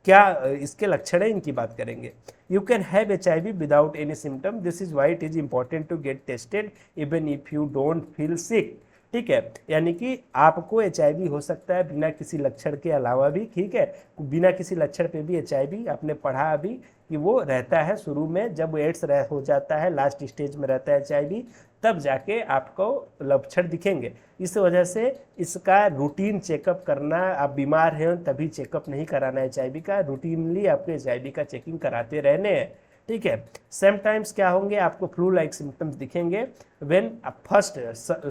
[SPEAKER 2] क्या इसके लक्षण है इनकी बात करेंगे। You can have HIV without any symptom, this is why it is important to get tested even if you don't feel sick. ठीक है, यानी कि आपको HIV हो सकता है बिना किसी लक्षण के अलावा भी। ठीक है, बिना किसी लक्षण पे भी HIV, आपने पढ़ा अभी कि वो रहता है शुरू में, जब एड्स हो जाता है, लास्ट स्टेज में रहता है HIV, तब जाके आपको लक्षण दिखेंगे। इस वजह से इसका रूटीन चेकअप करना, आप बीमार हैं तभी चेकअप नहीं कराना है HIV का, रूटीनली आपको HIV का चेकिंग कराते रहने हैं। ठीक है। समटाइम्स क्या होंगे, आपको फ्लू लाइक सिम्टम्स दिखेंगे व्हेन फर्स्ट,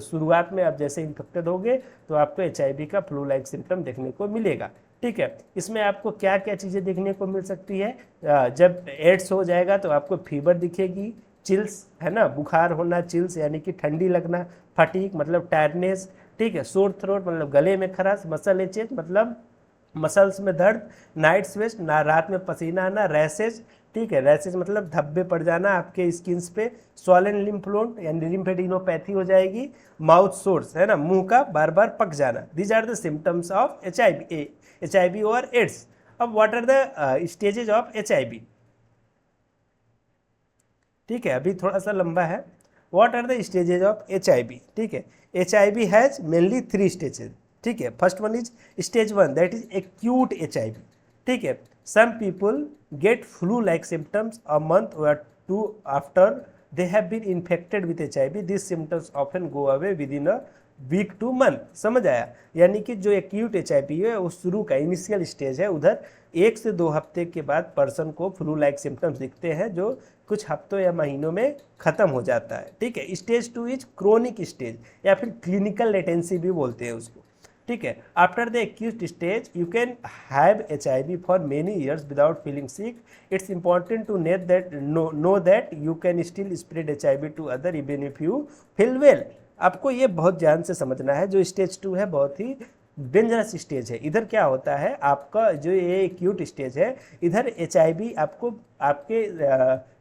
[SPEAKER 2] शुरुआत में आप जैसे इन्फेक्टेड होंगे तो आपको HIV का फ्लू लाइक सिम्टम देखने को मिलेगा। ठीक है। इसमें आपको क्या क्या चीज़ें देखने को मिल सकती है, जब एड्स हो जाएगा तो आपको फीवर दिखेगी, चिल्स, है ना, बुखार होना, चिल्स यानी कि ठंडी लगना, फटीक मतलब टायर्डनेस। ठीक है। सोर थ्रोट मतलब गले में खराश, मसल एचेज मतलब मसल्स में दर्द, नाइट स्वेट ना रात में पसीना आना, रैसेज। ठीक है, रैसेज मतलब धब्बे पड़ जाना आपके स्किन्स पे, स्वॉलन लिम्फ नोड यानी लिम्फेडिनोपैथी हो जाएगी, माउथ सोर्स, है ना, मुंह का बार बार पक जाना। These are the symptoms of HIV और एड्स। अब what are the stages of HIV। ठीक है, अभी थोड़ा सा लंबा है। What are the stages of HIV। ठीक है, HIV हैज मेनली 3 स्टेजेज। ठीक है, first one is stage 1, that is acute HIV। ठीक है, some people get flu like symptoms a month और 2 after they have been infected with HIV. These symptoms often go away within a week to month। समझ आया, यानी कि जो acute HIV है वो शुरू का इनिशियल स्टेज है, उधर 1 से 2 हफ्ते के बाद पर्सन को फ्लू लाइक सिम्टम्स दिखते हैं, जो कुछ हफ्तों या महीनों में खत्म हो जाता है। ठीक है। स्टेज 2 इज क्रोनिक स्टेज या फिर क्लिनिकल लेटेंसी भी बोलते हैं उसको। ठीक है। After the acute stage you can have HIV for many years without feeling sick. It's important to know that you can still spread HIV to other even if you feel well. आपको ये बहुत ध्यान से समझना है, जो stage 2 है बहुत ही डेंजरस स्टेज है। इधर क्या होता है, आपका जो ये एक्यूट स्टेज है, इधर HIV आपको आपके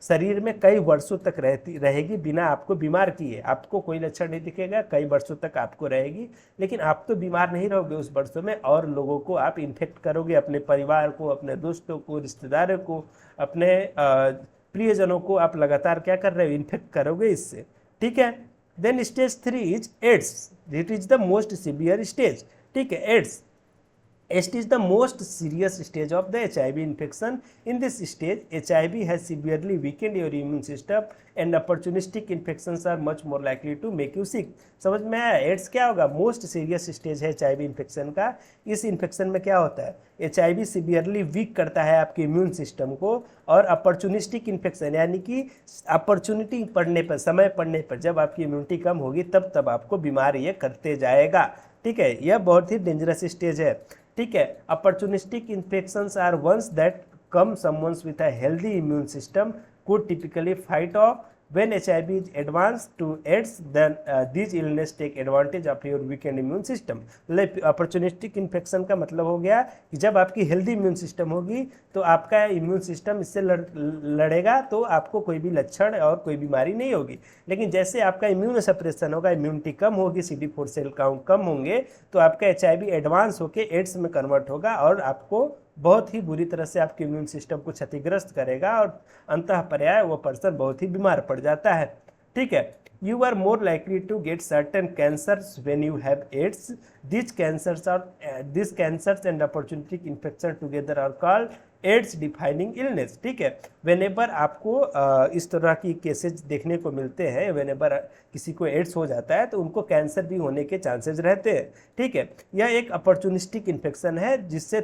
[SPEAKER 2] शरीर में कई वर्षों तक रहेगी बिना आपको बीमार किए। आपको कोई लक्षण नहीं दिखेगा, कई वर्षों तक आपको रहेगी, लेकिन आप तो बीमार नहीं रहोगे उस वर्षों में, और लोगों को आप इन्फेक्ट करोगे, अपने परिवार को, अपने दोस्तों को, रिश्तेदारों को, अपने प्रियजनों को आप लगातार क्या कर रहे हो, इन्फेक्ट करोगे इससे। ठीक है। Then stage 3 is AIDS, it is the most severe stage. ठीक है, AIDS is the most serious stage of the HIV infection. In this stage, HIV has severely weakened your immune system and opportunistic infections are much more likely to make you sick। समझ में आया, ads क्या होगा, most serious stage है HIV infection का। इस infection में क्या होता है, HIV सीवियरली वीक करता है आपके इम्यून सिस्टम को, और अपॉर्चुनिस्टिक इन्फेक्शन यानी कि अपॉर्चुनिटी पड़ने पर, समय पड़ने पर, जब आपकी इम्यूनिटी कम होगी तब आपको बीमार ये करते जाएगा। ठीक है, यह बहुत ही डेंजरस स्टेज है। ठीक है। Opportunistic infections are ones that come someone's with a healthy immune system could typically fight off। When HIV is advanced to AIDS, then these illness take advantage of your weakened immune system। मतलब opportunistic infection का मतलब हो गया कि जब आपकी healthy immune system होगी तो आपका इम्यून सिस्टम इससे लड़ेगा, तो आपको कोई भी लक्षण और कोई बीमारी नहीं होगी। लेकिन जैसे आपका इम्यून सप्रेशन होगा, इम्यूनिटी कम होगी, CD4 सेल काउंट कम होंगे, तो आपका HIV एडवांस होकर एड्स में कन्वर्ट होगा और आपको बहुत ही बुरी तरह से आपके इम्यून सिस्टम को क्षतिग्रस्त करेगा, और अंतः पर्याय वो पर्सन बहुत ही बीमार पड़ जाता है। ठीक है। you are more likely to get certain cancers when you have AIDS. These cancers and opportunistic infection together are called AIDS defining illness. ठीक है, वेनेबर आपको इस तरह की केसेज देखने को मिलते हैं, वेनेबर किसी को एड्स हो जाता है तो उनको कैंसर भी होने के चांसेस रहते हैं। ठीक है, यह एक अपॉर्चुनिस्टिक इन्फेक्शन है जिससे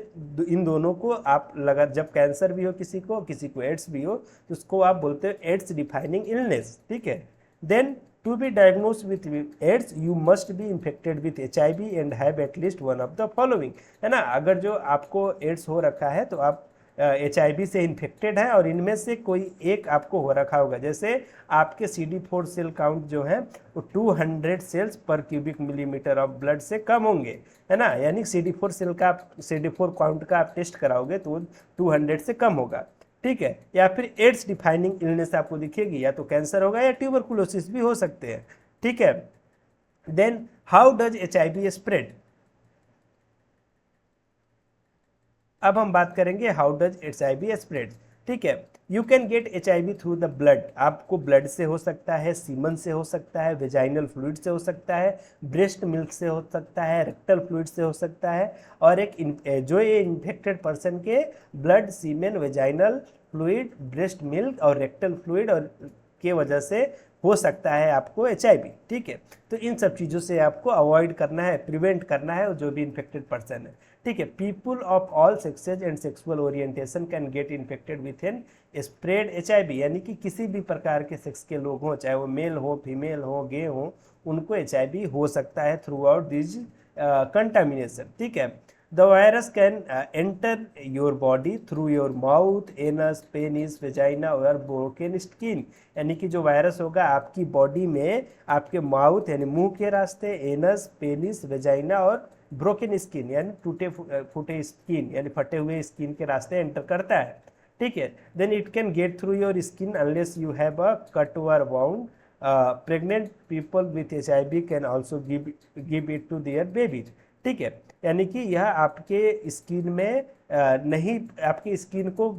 [SPEAKER 2] इन दोनों को आप लगा, जब कैंसर भी हो किसी को एड्स भी हो तो उसको आप बोलते हैं एड्स डिफाइनिंग इलनेस। ठीक है, then to be diagnosed with AIDS you must be infected with HIV and have at least one of the following, है ना। अगर जो आपको एड्स हो रखा है तो आप HIV से इन्फेक्टेड है और इनमें से कोई एक आपको हो रखा होगा। जैसे आपके CD4 सेल काउंट जो है वो 200 सेल्स पर क्यूबिक मिलीमीटर ऑफ ब्लड से कम होंगे, है ना। यानी CD4 काउंट का आप टेस्ट कराओगे तो 200 से कम होगा। ठीक है, या फिर एड्स डिफाइनिंग इलनेस आपको दिखेगी, या तो कैंसर होगा या ट्यूबरकुलोसिस भी हो सकते हैं। ठीक है, then how does HIV spread. अब हम बात करेंगे हाउ डज HIV स्प्रेड। ठीक है, you can get HIV through the blood, आपको ब्लड से हो सकता है, सीमन से हो सकता है, वेजाइनल फ्लूइड से हो सकता है, ब्रेस्ट मिल्क से हो सकता है, रेक्टल फ्लूइड से हो सकता है, और जो ये इन्फेक्टेड पर्सन के ब्लड, सीमेन, वेजाइनल फ्लूइड, ब्रेस्ट मिल्क और रेक्टल फ्लूइड और के वजह से हो सकता है आपको HIV। ठीक है, तो इन सब चीज़ों से आपको अवॉइड करना है, प्रिवेंट करना है जो भी इन्फेक्टेड पर्सन है। ठीक है, people of all sexes and sexual orientation can get infected with an spread HIV, यानी कि किसी भी प्रकार के सेक्स के लोग हों, चाहे वो मेल हो, फीमेल हो, गे हो, उनको HIV हो सकता है थ्रू आउट दिस कंटामिनेशन। ठीक है, the virus can enter your body through your mouth, anus, penis, vagina और ब्रोकन स्किन, यानी कि जो वायरस होगा आपकी बॉडी में आपके माउथ यानी मुंह के रास्ते, एनस, पेनिस, वेजाइना और ब्रोकन स्किन यानी टूटे फूटे स्किन यानी फटे हुए स्किन के रास्ते एंटर करता है। ठीक है, then it can get through your skin unless you have a cut और wound. Pregnant people with HIV can also give it to their babies. ठीक है, यानी कि यह आपके स्किन में नहीं, आपकी स्किन को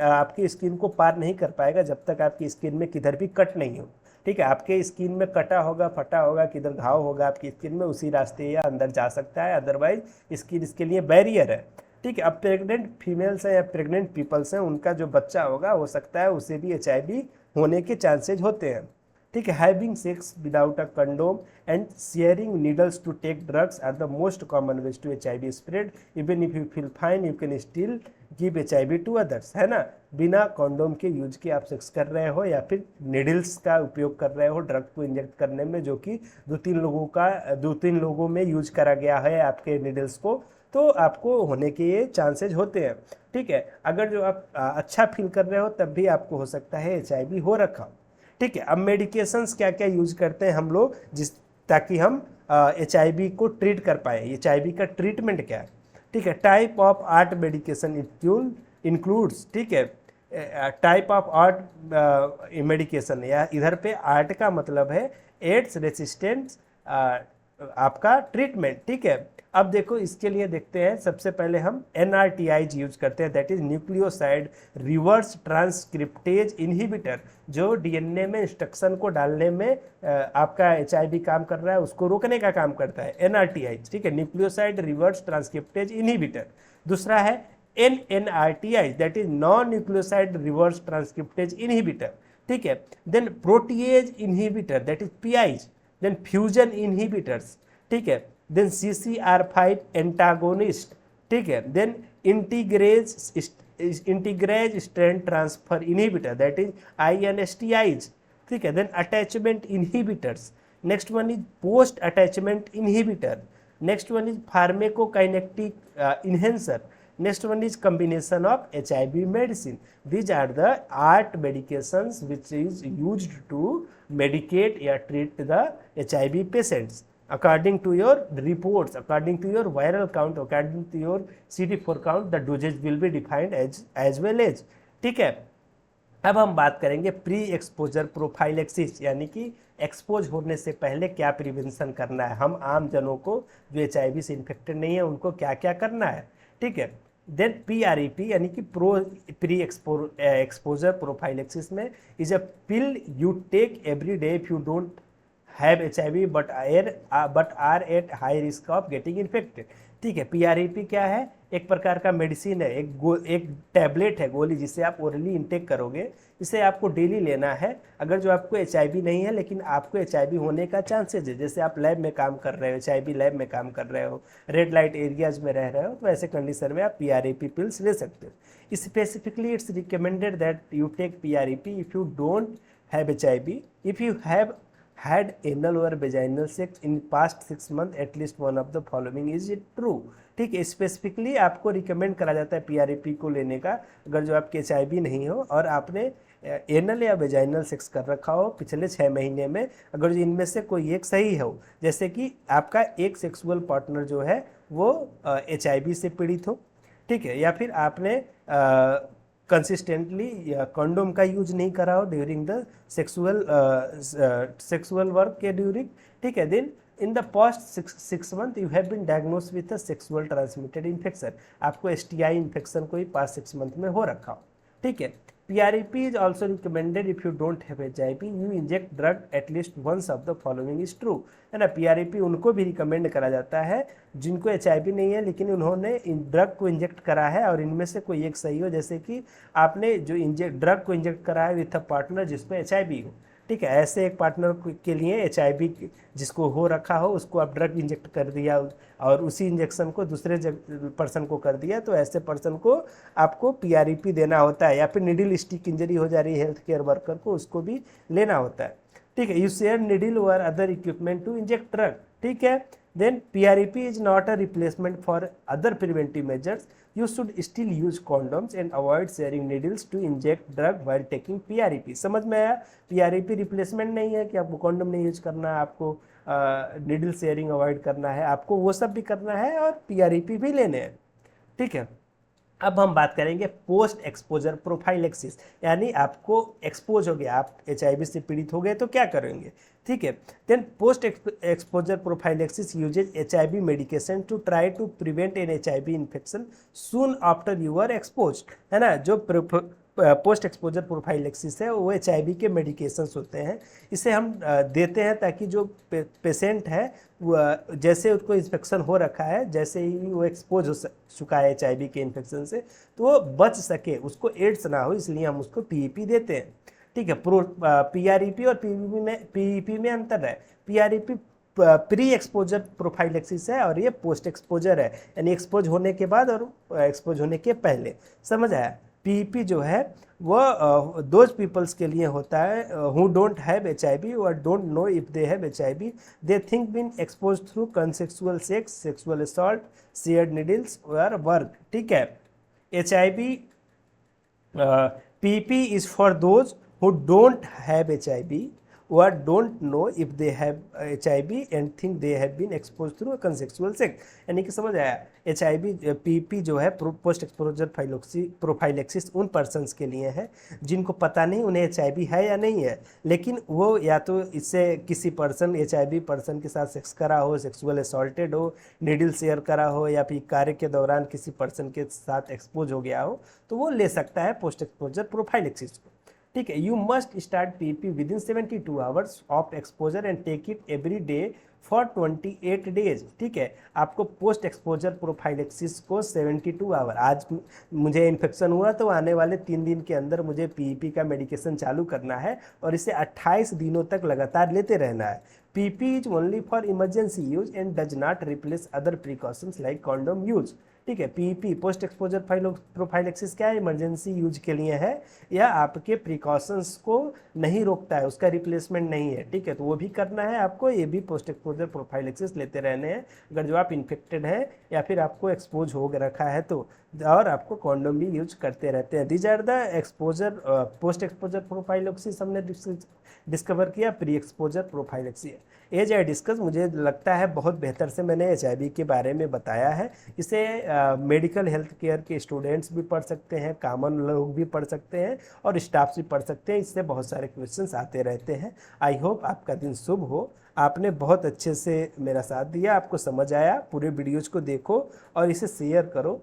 [SPEAKER 2] आपकी स्किन को पार नहीं कर पाएगा जब तक आपकी स्किन में किधर भी कट नहीं हो। ठीक है, आपके स्किन में कटा होगा, फटा होगा, किधर घाव होगा आपकी स्किन में, उसी रास्ते या अंदर जा सकता है, अदरवाइज स्किन इसके लिए बैरियर है। ठीक है, अब प्रेग्नेंट फीमेल्स हैं या प्रेग्नेंट पीपल्स हैं, उनका जो बच्चा होगा हो सकता है उसे भी HIV होने के चांसेज होते हैं। ठीक है, having sex without a condom and sharing needles to take drugs are the most common ways to HIV spread. Even if you feel fine you can still give HIV to others, है ना। बिना condom के use के आप sex कर रहे हो या फिर नीडल्स का उपयोग कर रहे हो ड्रग को इंजेक्ट करने में, जो कि दो तीन लोगों में यूज करा गया है आपके नीडल्स को, तो आपको होने के ये चांसेज होते हैं। ठीक है, अगर जो आप अच्छा फील कर रहे हो तब भी आपको हो सकता है HIV हो रखा हो। ठीक है, अब मेडिकेशंस क्या क्या यूज करते हैं हम लोग ताकि हम HIV को ट्रीट कर पाए, HIV का ट्रीटमेंट क्या है। ठीक है, type of art medication includes. ठीक है, टाइप ऑफ आर्ट मेडिकेशन, या इधर पे आर्ट का मतलब है एड्स रेसिस्टेंट आपका ट्रीटमेंट। ठीक है, अब देखो इसके लिए देखते हैं, सबसे पहले हम NRTIs यूज करते हैं, that is nucleoside reverse transcriptase inhibitor, जो DNA में इंस्ट्रक्शन को डालने में आपका HIV काम कर रहा है उसको रोकने का काम करता है NRTIs। ठीक है, न्यूक्लियोसाइड रिवर्स ट्रांसक्रिप्टेज इनहिबिटर। दूसरा है NNRTIs, that is non nucleoside reverse transcriptase inhibitor. ठीक है, then protease inhibitor that is PIs, then fusion inhibitors. ठीक है, देन CCR5 एंटागोनिस्ट। ठीक है, then integrase strength transfer inhibitor that is INSTIs। ठीक है, then attachment inhibitors. Next one is post attachment inhibitor. Next one is pharmacokinetic enhancer. Next one is combination of HIV medicine. These are the art medications which is used to medicate or treat the HIV patients. According to your reports, according to your viral count, according to your CD4 count, the dosage will be defined as well as. ठीक है, अब हम बात करेंगे pre exposure prophylaxis, यानी कि expose होने से पहले क्या प्रिवेंशन करना है, हम आम जनों को जो HIV से इन्फेक्टेड नहीं है उनको क्या क्या करना है। ठीक है, देन PrEP यानी कि प्री एक्सपोजर प्रोफाइलेक्सिस में is a pill you take every day if you don't have HIV but are at high risk of getting infected. ठीक है, PrEP क्या है? एक प्रकार का मेडिसिन है, एक टैबलेट है, गोली, जिसे आप ओरली इंटेक करोगे। इसे आपको डेली लेना है। अगर जो आपको HIV नहीं है लेकिन आपको HIV होने का चांसेज है, जैसे आप लैब में काम कर रहे हो, HIV लैब में काम कर रहे हो, रेड लाइट एरियाज में रह रहे हो, तो ऐसे कंडीशन में आप PrEP पिल्स ले सकते हो। Specifically it's recommended that you take PrEP if you don't have HIV, if you have had anal or vaginal sex in past 6 months, at least one of the following is it true। ठीक है, specifically आपको recommend करा जाता है PrEP को लेने का अगर जो आपके HIV नहीं हो और आपने एनल या वेजाइनल सेक्स कर रखा हो पिछले 6 महीने में। अगर जो इनमें से कोई एक सही हो, जैसे कि आपका एक सेक्सुअल पार्टनर जो है वो HIV से पीड़ित हो, ठीक है, या फिर आपने कंसिस्टेंटली कंडोम का यूज नहीं करा हो ड्यूरिंग द सेक्सुअल वर्क के ड्यूरिंग, ठीक है, then in the past 6 month you have been diagnose with a sexual transmitted infection, आपको STI इन्फेक्शन कोई पास्ट 6 मंथ में हो रखा हो। ठीक है, PrEP is also recommended if you don't have HIV, you inject drug at least once of the following is true, है ना। PrEP उनको भी रिकमेंड करा जाता है जिनको HIV नहीं है लेकिन उन्होंने ड्रग को इंजेक्ट करा है और इनमें से कोई एक सही हो, जैसे कि आपने जो ड्रग को इंजेक्ट करा है विथ अ पार्टनर जिसमें HIV हो। ठीक है, ऐसे एक पार्टनर के लिए HIV जिसको हो रखा हो उसको आप ड्रग इंजेक्ट कर दिया और उसी इंजेक्शन को दूसरे पर्सन को कर दिया, तो ऐसे पर्सन को आपको PrEP देना होता है, या फिर निडिल स्टिक इंजरी हो जा रही है हेल्थ केयर वर्कर को, उसको भी लेना होता है। ठीक है, यू शेयर निडिल और other equipment to inject drug. ठीक है, then PrEP is not a replacement for other preventive measures, you should still use condoms and avoid sharing needles to inject drug while taking PrEP। समझ में आया? PrEP replacement नहीं है कि आपको condom नहीं यूज करना है, आपको निडल शेयरिंग अवॉइड करना है, आपको वो सब भी करना है और PrEP भी लेने हैं। ठीक है, अब हम बात करेंगे पोस्ट एक्सपोजर प्रोफाइलेक्सिस, यानी आपको एक्सपोज हो गया, आप HIV से पीड़ित हो गए तो क्या करेंगे। ठीक है, then post exposure prophylaxis uses HIV medication to try to prevent an HIV infection soon after you are expose, है ना। जो पोस्ट एक्सपोजर प्रोफाइलेक्सिस है वो HIV के मेडिकेशंस होते हैं, इसे हम देते हैं ताकि जो पेशेंट है जैसे उसको इन्फेक्शन हो रखा है, जैसे ही वो एक्सपोज हो चुका है HIV के इन्फेक्शन से, तो वो बच सके, उसको एड्स ना हो, इसलिए हम उसको PEP देते हैं। ठीक है, PrEP और PEP में अंतर है। PrEP प्री एक्सपोजर प्रोफाइलेक्सिस है और ये पोस्ट एक्सपोजर है, यानी एक्सपोज होने के बाद और एक्सपोज होने के पहले। समझ आया? PEP जो है वो दोज पीपल्स के लिए होता है हु डोंट हैव HIV और don't know if they have HIV, they think been expose through consensual sex, sexual assault, shared needles और वर्क। ठीक है, HIV PEP is for those who don't have HIV or don't know if they have HIV and think they have been exposed through a consensual sex। यानी कि समझ आया, HIV PEP जो है post exposure prophylaxis उन persons के लिए है जिनको पता नहीं उन्हें HIV है या नहीं है, लेकिन वो या तो इससे किसी HIV पर्सन के साथ सेक्स करा हो, सेक्सुअल असॉल्टेड हो, निडल शेयर करा हो, या फिर कार्य के दौरान किसी पर्सन के साथ एक्सपोज हो गया हो, तो वो ले सकता है पोस्ट एक्सपोजर प्रोफाइलेक्सिस को। ठीक है, you must start PEP within 72 hours of exposure and take it every day for 28 days. ठीक है, आपको पोस्ट एक्सपोजर प्रोफाइलेक्सिस को 72 आवर, आज मुझे इन्फेक्शन हुआ तो आने वाले 3 दिन के अंदर मुझे PEP का मेडिकेशन चालू करना है और इसे 28 दिनों तक लगातार लेते रहना है। PEP is only for emergency use and does not replace other precautions like condom use. ठीक है, PEP पोस्ट एक्सपोजर प्रोफाइलेक्सिस क्या है? इमरजेंसी यूज के लिए है, या आपके प्रिकॉशंस को नहीं रोकता है, उसका रिप्लेसमेंट नहीं है। ठीक है, तो वो भी करना है आपको, ये भी पोस्ट एक्सपोजर प्रोफाइलेक्सिस लेते रहने हैं अगर जो आप इन्फेक्टेड हैं या फिर आपको एक्सपोज हो रखा है तो, और आपको कॉन्डोम भी यूज करते रहते हैं। These are the exposure post exposure prophylaxis हमने डिस्कवर किया। Pre exposure prophylaxis as I discuss, मुझे लगता है बहुत बेहतर से मैंने HIV के बारे में बताया है। इसे मेडिकल हेल्थ केयर के स्टूडेंट्स भी पढ़ सकते हैं, कॉमन लोग भी पढ़ सकते हैं और स्टाफ भी पढ़ सकते हैं, इससे बहुत सारे क्वेश्चंस आते रहते हैं। आई होप आपका दिन शुभ हो। आपने बहुत अच्छे से मेरा साथ दिया, आपको समझ आया। पूरे वीडियोज़ को देखो और इसे शेयर करो।